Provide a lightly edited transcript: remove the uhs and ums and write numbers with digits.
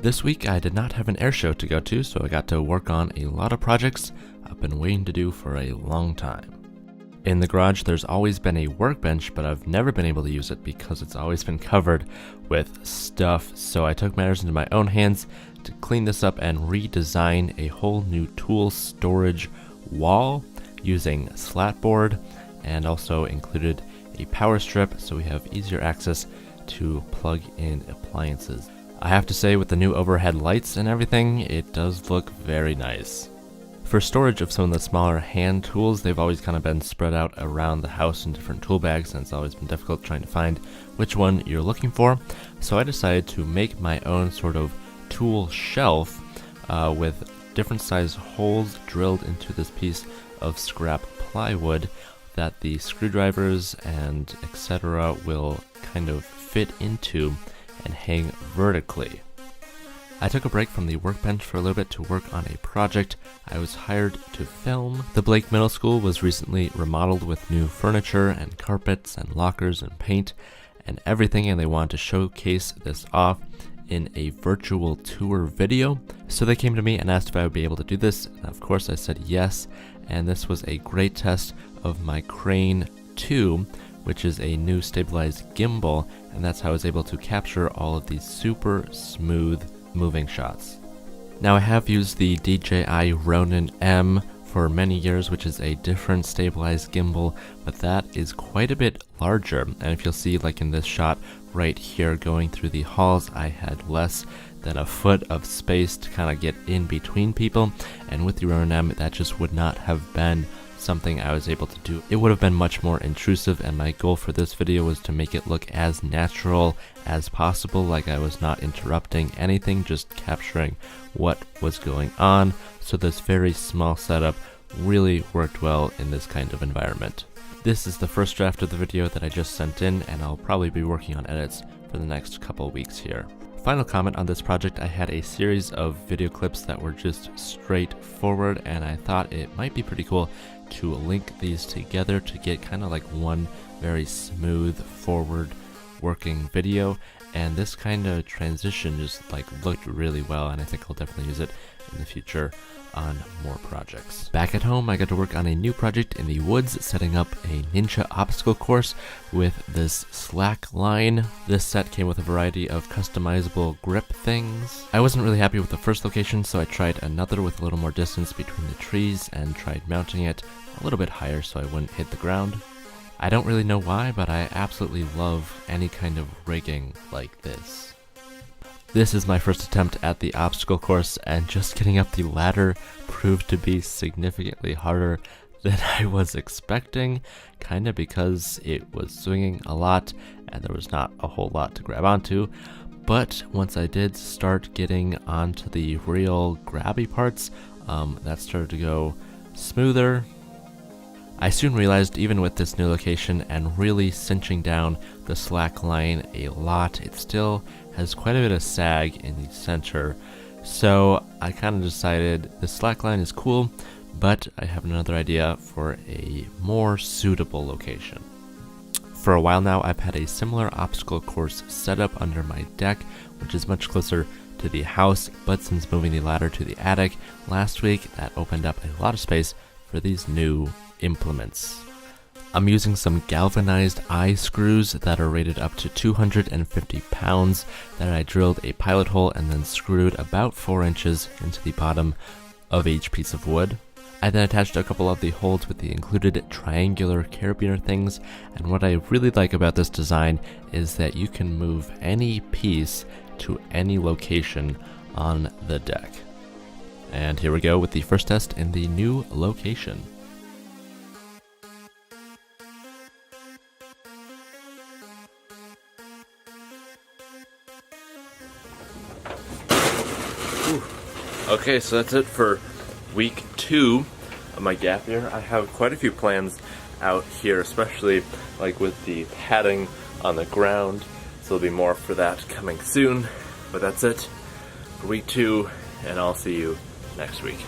This week I did not have an air show to go to, so I got to work on a lot of projects I've been waiting to do for a long time. In the garage there's always been a workbench, but I've never been able to use it because it's always been covered with stuff, so I took matters into my own hands to clean this up and redesign a whole new tool storage wall using slatboard, and also included a power strip so we have easier access to plug in appliances. I have to say, with the new overhead lights and everything, it does look very nice. For storage of some of the smaller hand tools, they've always kind of been spread out around the house in different tool bags, and it's always been difficult trying to find which one you're looking for. So I decided to make my own sort of tool shelf with different size holes drilled into this piece of scrap plywood that the screwdrivers and etc. will kind of fit into and hang vertically. I took a break from the workbench for a little bit to work on a project I was hired to film. The Blake Middle School was recently remodeled with new furniture and carpets and lockers and paint and everything, and they wanted to showcase this off in a virtual tour video. So they came to me and asked if I would be able to do this, and of course I said yes, and this was a great test of my Crane 2, which is a new stabilized gimbal, and that's how I was able to capture all of these super smooth moving shots. Now I have used the DJI Ronin M for many years, which is a different stabilized gimbal, but that is quite a bit larger, and if you'll see, like in this shot right here going through the halls, I had less than a foot of space to kind of get in between people, and with the Ronin M that just would not have been something I was able to do. It would have been much more intrusive, and my goal for this video was to make it look as natural as possible, like I was not interrupting anything, just capturing what was going on. So this very small setup really worked well in this kind of environment. This is the first draft of the video that I just sent in, and I'll probably be working on edits for the next couple weeks here. Final comment on this project, I had a series of video clips that were just straightforward, and I thought it might be pretty cool to link these together to get kind of like one very smooth forward working video, and this kind of transition just like looked really well, and I think I'll definitely use it in the future on more projects. Back at home, I got to work on a new project in the woods, setting up a ninja obstacle course with this slack line. This set came with a variety of customizable grip things. I wasn't really happy with the first location, so I tried another with a little more distance between the trees and tried mounting it a little bit higher so I wouldn't hit the ground. I don't really know why, but I absolutely love any kind of rigging like this. This is my first attempt at the obstacle course, and just getting up the ladder proved to be significantly harder than I was expecting, kinda because it was swinging a lot and there was not a whole lot to grab onto. But once I did start getting onto the real grabby parts, that started to go smoother. I soon realized, even with this new location and really cinching down the slack line a lot, it still has quite a bit of sag in the center. So I kind of decided the slack line is cool, but I have another idea for a more suitable location. For a while now, I've had a similar obstacle course set up under my deck, which is much closer to the house, but since moving the ladder to the attic last week, that opened up a lot of space for these new implements. I'm using some galvanized eye screws that are rated up to 250 pounds that I drilled a pilot hole and then screwed about 4 inches into the bottom of each piece of wood. I then attached a couple of the holes with the included triangular carabiner things, and what I really like about this design is that you can move any piece to any location on the deck. And here we go with the first test in the new location. Okay, so that's it for week 2 of my gap year. I have quite a few plans out here, especially like with the padding on the ground, so there'll be more for that coming soon. But that's it for week 2, and I'll see you next week.